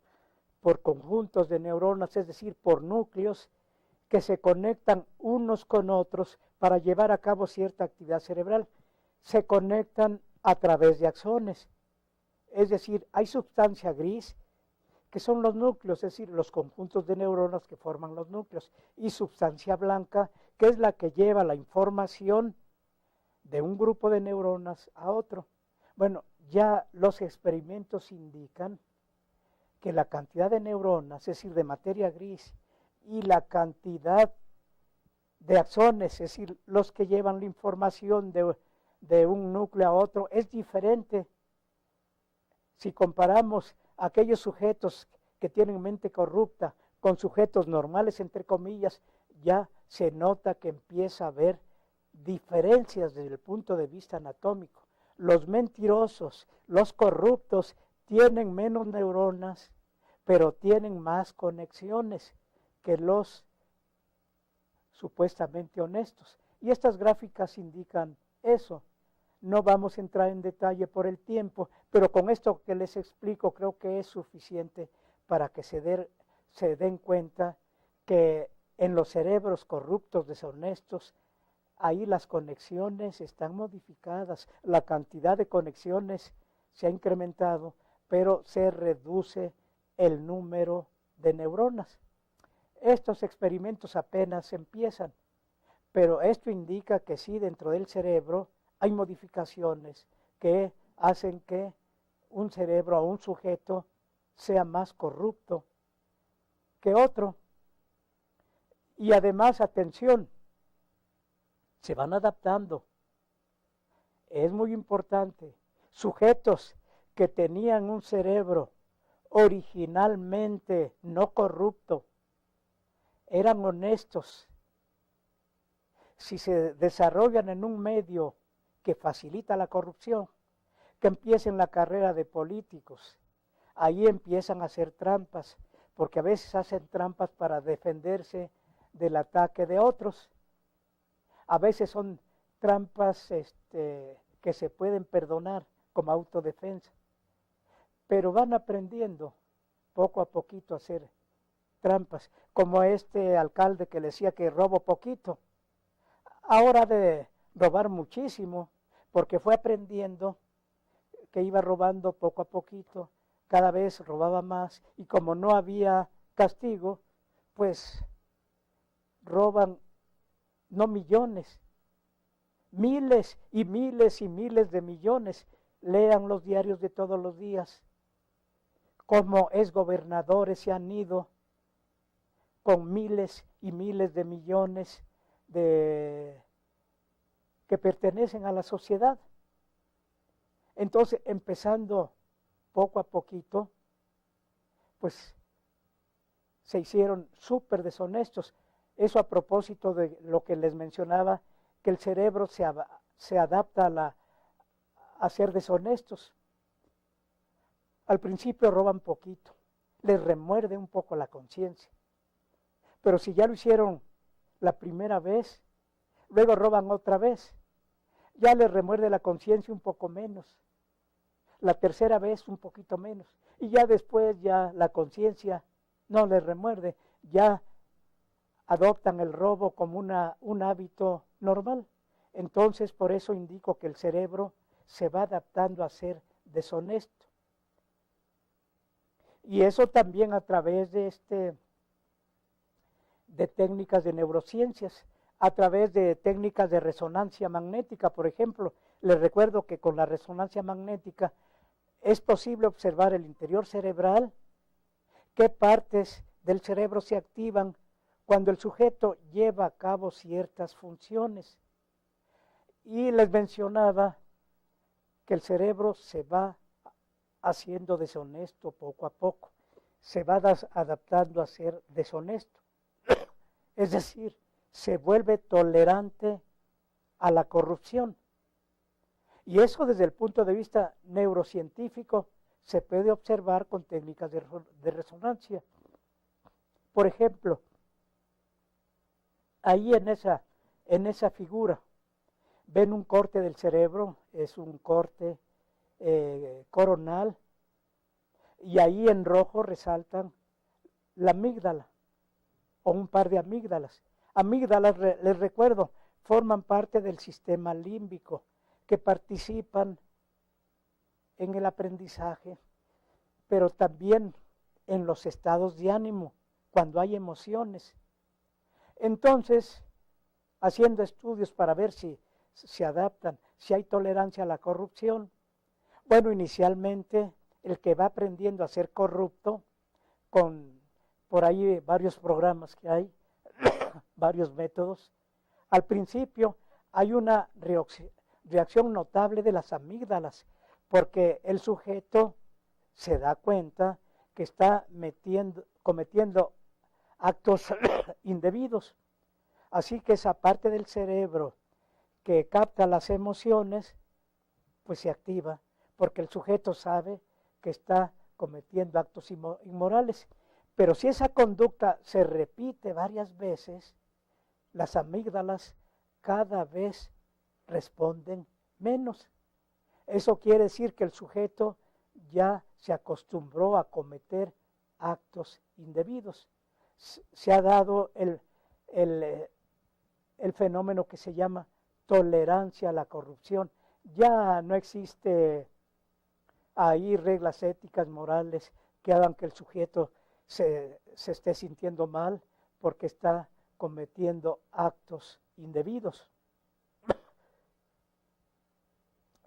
por conjuntos de neuronas, es decir, por núcleos que se conectan unos con otros para llevar a cabo cierta actividad cerebral. Se conectan a través de axones. Es decir, hay sustancia gris, que son los núcleos, es decir, los conjuntos de neuronas que forman los núcleos, y sustancia blanca, que es la que lleva la información de un grupo de neuronas a otro. Bueno, ya los experimentos indican que la cantidad de neuronas, es decir, de materia gris, y la cantidad de axones, es decir, los que llevan la información de un núcleo a otro, es diferente. Si comparamos aquellos sujetos que tienen mente corrupta con sujetos normales, entre comillas, ya se nota que empieza a haber diferencias desde el punto de vista anatómico. Los mentirosos, los corruptos, tienen menos neuronas, pero tienen más conexiones que los supuestamente honestos. Y estas gráficas indican eso. No vamos a entrar en detalle por el tiempo, pero con esto que les explico creo que es suficiente para que se den cuenta que en los cerebros corruptos, deshonestos, ahí las conexiones están modificadas, la cantidad de conexiones se ha incrementado, pero se reduce el número de neuronas. Estos experimentos apenas empiezan, pero esto indica que sí, dentro del cerebro hay modificaciones que hacen que un cerebro o un sujeto sea más corrupto que otro. Y además, atención, se van adaptando. Es muy importante. Sujetos que tenían un cerebro originalmente no corrupto, eran honestos. Si se desarrollan en un medio que facilita la corrupción, que empiecen la carrera de políticos, ahí empiezan a hacer trampas, porque a veces hacen trampas para defenderse del ataque de otros. A veces son trampas que se pueden perdonar como autodefensa, pero van aprendiendo poco a poquito a hacer trampas, como este alcalde que le decía que robo poquito, ahora de robar muchísimo, porque fue aprendiendo que iba robando poco a poquito, cada vez robaba más, y como no había castigo, pues roban no millones, miles y miles y miles de millones. Lean los diarios de todos los días, como exgobernadores se han ido con miles y miles de millones que pertenecen a la sociedad. Entonces, empezando poco a poquito, pues se hicieron súper deshonestos. Eso a propósito de lo que les mencionaba, que el cerebro se adapta a ser deshonestos. Al principio roban poquito, les remuerde un poco la conciencia. Pero si ya lo hicieron la primera vez, luego roban otra vez, ya les remuerde la conciencia un poco menos. La tercera vez un poquito menos. Y ya después ya la conciencia no les remuerde, ya adoptan el robo como un hábito normal. Entonces, por eso indico que el cerebro se va adaptando a ser deshonesto. Y eso también a través de técnicas de neurociencias, a través de técnicas de resonancia magnética, por ejemplo. Les recuerdo que con la resonancia magnética es posible observar el interior cerebral, qué partes del cerebro se activan cuando el sujeto lleva a cabo ciertas funciones. Y les mencionaba que el cerebro se va haciendo deshonesto poco a poco, se va adaptando a ser deshonesto. Es decir, se vuelve tolerante a la corrupción. Y eso desde el punto de vista neurocientífico se puede observar con técnicas de resonancia. Por ejemplo, ahí en esa figura ven un corte del cerebro, es un corte coronal, y ahí en rojo resaltan la amígdala o un par de amígdalas. Amígdalas, les recuerdo, forman parte del sistema límbico, que participan en el aprendizaje, pero también en los estados de ánimo, cuando hay emociones. Entonces, haciendo estudios para ver si se adaptan, si hay tolerancia a la corrupción. Bueno, inicialmente el que va aprendiendo a ser corrupto, por ahí varios programas que hay, varios métodos, al principio hay una reacción notable de las amígdalas, porque el sujeto se da cuenta que está cometiendo actos indebidos. Así que esa parte del cerebro que capta las emociones, pues se activa, porque el sujeto sabe que está cometiendo actos inmorales. Pero si esa conducta se repite varias veces, las amígdalas cada vez responden menos. Eso quiere decir que el sujeto ya se acostumbró a cometer actos indebidos. Se ha dado el fenómeno que se llama tolerancia a la corrupción. Ya no existe ahí reglas éticas, morales, que hagan que el sujeto se esté sintiendo mal porque está cometiendo actos indebidos.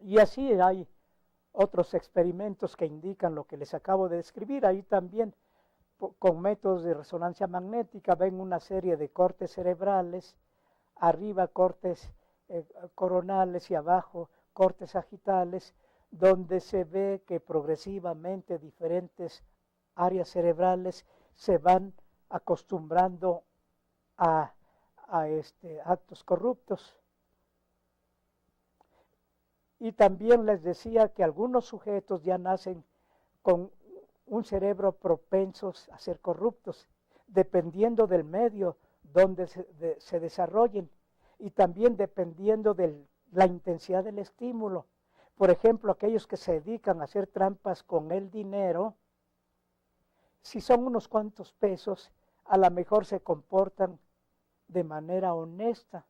Y así hay otros experimentos que indican lo que les acabo de describir. Ahí también, con métodos de resonancia magnética, ven una serie de cortes cerebrales, arriba cortes coronales y abajo cortes sagitales, donde se ve que progresivamente diferentes áreas cerebrales se van acostumbrando a actos corruptos. Y también les decía que algunos sujetos ya nacen con un cerebro propensos a ser corruptos, dependiendo del medio donde se desarrollen y también dependiendo de la intensidad del estímulo. Por ejemplo, aquellos que se dedican a hacer trampas con el dinero, si son unos cuantos pesos, a lo mejor se comportan de manera honesta,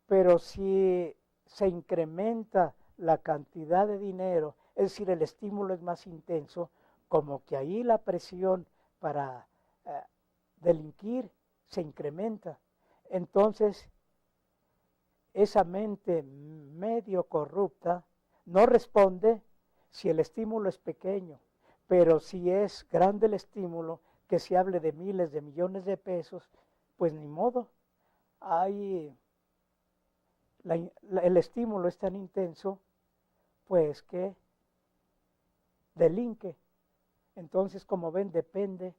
pero si se incrementa la cantidad de dinero, es decir, el estímulo es más intenso, como que ahí la presión para delinquir se incrementa. Entonces, esa mente medio corrupta no responde si el estímulo es pequeño, pero si es grande el estímulo, que se hable de miles de millones de pesos, pues ni modo. El estímulo es tan intenso, pues que delinque. Entonces, como ven, depende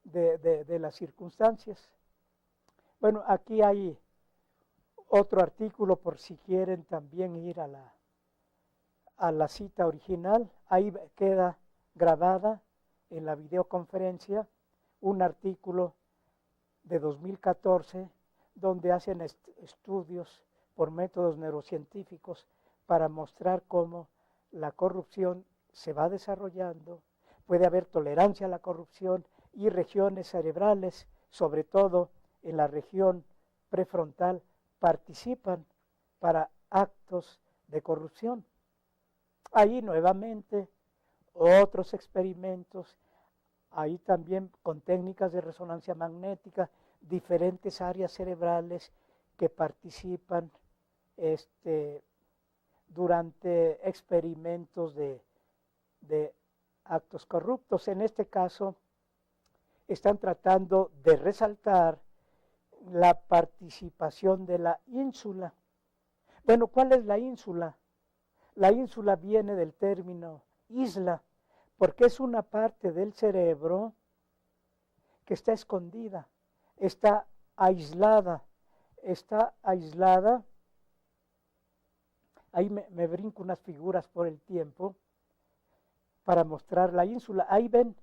de las circunstancias. Bueno, aquí hay otro artículo por si quieren también ir a la cita original. Ahí queda grabada en la videoconferencia un artículo de 2014 donde hacen estudios por métodos neurocientíficos para mostrar cómo la corrupción se va desarrollando, puede haber tolerancia a la corrupción y regiones cerebrales, sobre todo en la región prefrontal, participan para actos de corrupción. Ahí nuevamente otros experimentos, ahí también con técnicas de resonancia magnética, diferentes áreas cerebrales que participan durante experimentos de actos corruptos. En este caso, están tratando de resaltar la participación de la ínsula. Bueno, ¿cuál es la ínsula? La ínsula viene del término isla, porque es una parte del cerebro que está escondida, está aislada. Ahí me brinco unas figuras por el tiempo para mostrar la ínsula. Ahí ven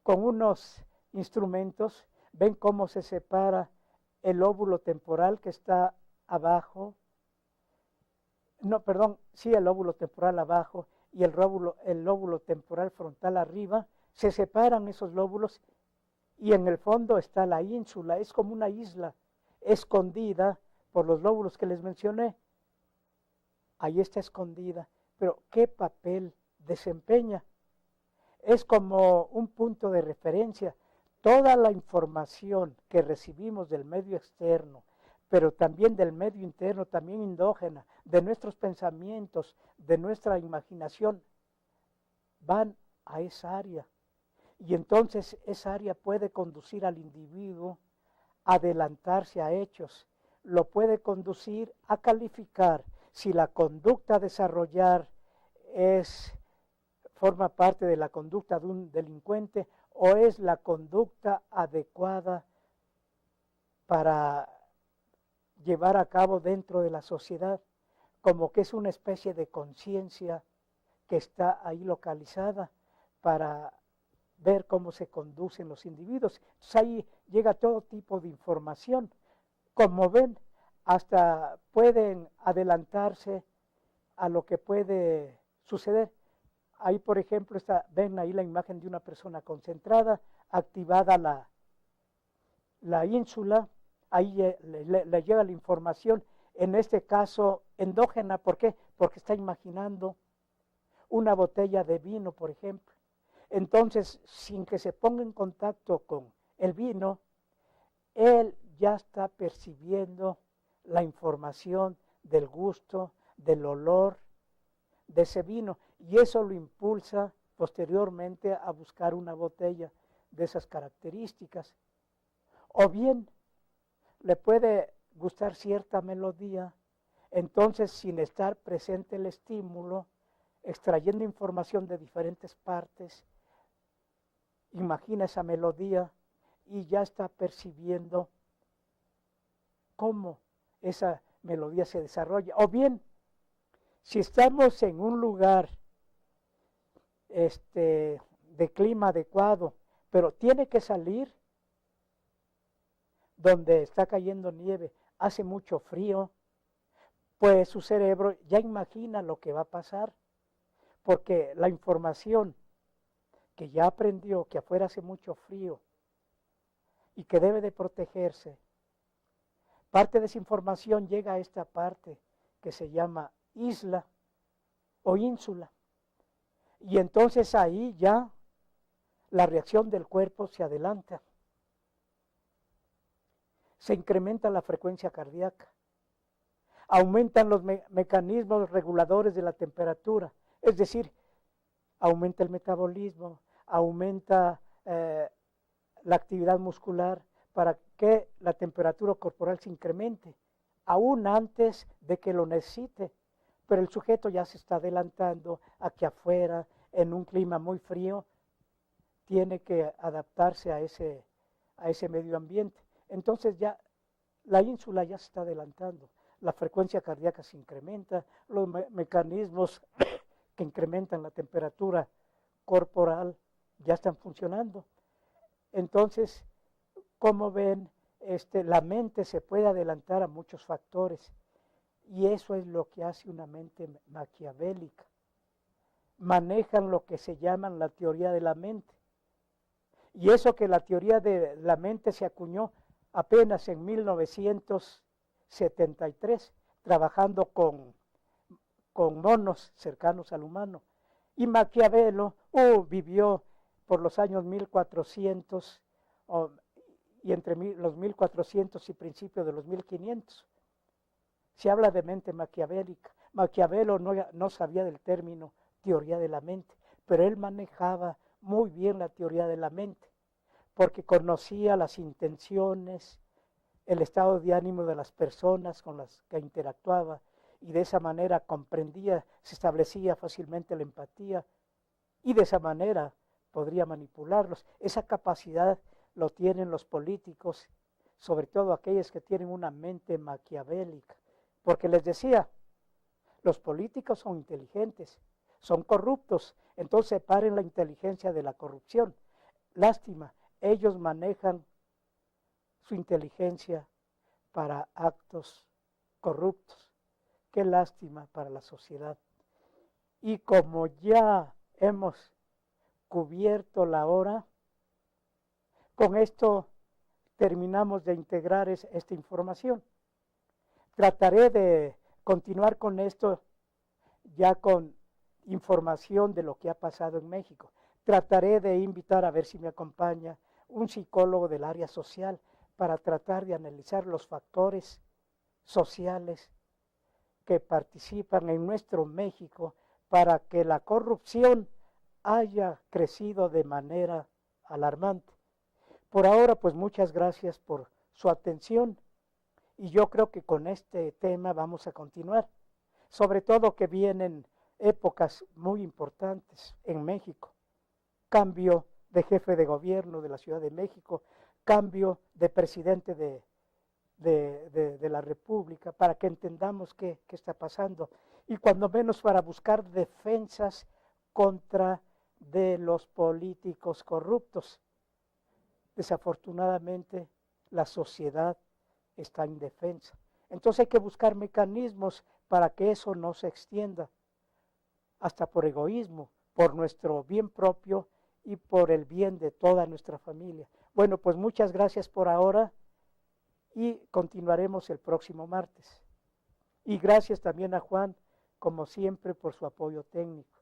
con unos instrumentos, ven cómo se separa el lóbulo temporal que está abajo, el lóbulo temporal abajo y el lóbulo temporal frontal arriba, se separan esos lóbulos y en el fondo está la ínsula, es como una isla escondida por los lóbulos que les mencioné. Ahí está escondida, pero ¿qué papel desempeña? Es como un punto de referencia. Toda la información que recibimos del medio externo, pero también del medio interno, también endógena, de nuestros pensamientos, de nuestra imaginación, van a esa área. Y entonces esa área puede conducir al individuo a adelantarse a hechos, lo puede conducir a calificar si la conducta a desarrollar forma parte de la conducta de un delincuente o es la conducta adecuada para llevar a cabo dentro de la sociedad, como que es una especie de conciencia que está ahí localizada para ver cómo se conducen los individuos. Entonces ahí llega todo tipo de información. Como ven, hasta pueden adelantarse a lo que puede suceder. Ahí, por ejemplo, ven ahí la imagen de una persona concentrada, activada la ínsula, ahí le llega la información, en este caso endógena. ¿Por qué? Porque está imaginando una botella de vino, por ejemplo. Entonces, sin que se ponga en contacto con el vino, él ya está percibiendo la información del gusto, del olor de ese vino, y eso lo impulsa posteriormente a buscar una botella de esas características. O bien le puede gustar cierta melodía, entonces sin estar presente el estímulo, extrayendo información de diferentes partes, imagina esa melodía y ya está percibiendo cómo esa melodía se desarrolla. O bien, si estamos en un lugar de clima adecuado, pero tiene que salir donde está cayendo nieve, hace mucho frío, pues su cerebro ya imagina lo que va a pasar, porque la información que ya aprendió que afuera hace mucho frío y que debe de protegerse, parte de esa información llega a esta parte que se llama isla o ínsula. Y entonces ahí ya la reacción del cuerpo se adelanta. Se incrementa la frecuencia cardíaca. Aumentan los mecanismos reguladores de la temperatura. Es decir, aumenta el metabolismo, aumenta la actividad muscular para que la temperatura corporal se incremente, aún antes de que lo necesite. Pero el sujeto ya se está adelantando a que afuera, en un clima muy frío, tiene que adaptarse a ese medio ambiente. Entonces ya la ínsula ya se está adelantando, la frecuencia cardíaca se incrementa, los mecanismos que incrementan la temperatura corporal ya están funcionando. Entonces, como ven, la mente se puede adelantar a muchos factores y eso es lo que hace una mente maquiavélica. Manejan lo que se llama la teoría de la mente. Y eso que la teoría de la mente se acuñó apenas en 1973, trabajando con monos cercanos al humano. Y Maquiavelo vivió por los años 1400 y entre los 1400 y principios de los 1500. Se habla de mente maquiavélica. Maquiavelo no sabía del término teoría de la mente, pero él manejaba muy bien la teoría de la mente, porque conocía las intenciones, el estado de ánimo de las personas con las que interactuaba, y de esa manera comprendía, se establecía fácilmente la empatía, y de esa manera podría manipularlos. Esa capacidad lo tienen los políticos, sobre todo aquellos que tienen una mente maquiavélica, porque les decía, los políticos son inteligentes, son corruptos, entonces separen la inteligencia de la corrupción. Lástima, ellos manejan su inteligencia para actos corruptos. Qué lástima para la sociedad. Y como ya hemos cubierto la hora, con esto terminamos de integrar esta información. Trataré de continuar con esto ya con información de lo que ha pasado en México. Trataré de invitar, a ver si me acompaña, un psicólogo del área social para tratar de analizar los factores sociales que participan en nuestro México para que la corrupción haya crecido de manera alarmante. Por ahora, pues muchas gracias por su atención y yo creo que con este tema vamos a continuar, sobre todo que vienen épocas muy importantes en México. Cambio de jefe de gobierno de la Ciudad de México, cambio de presidente de la República, para que entendamos qué está pasando y cuando menos para buscar defensas contra de los políticos corruptos. Desafortunadamente, la sociedad está indefensa. Entonces hay que buscar mecanismos para que eso no se extienda, hasta por egoísmo, por nuestro bien propio y por el bien de toda nuestra familia. Bueno, pues muchas gracias por ahora y continuaremos el próximo martes. Y gracias también a Juan, como siempre, por su apoyo técnico.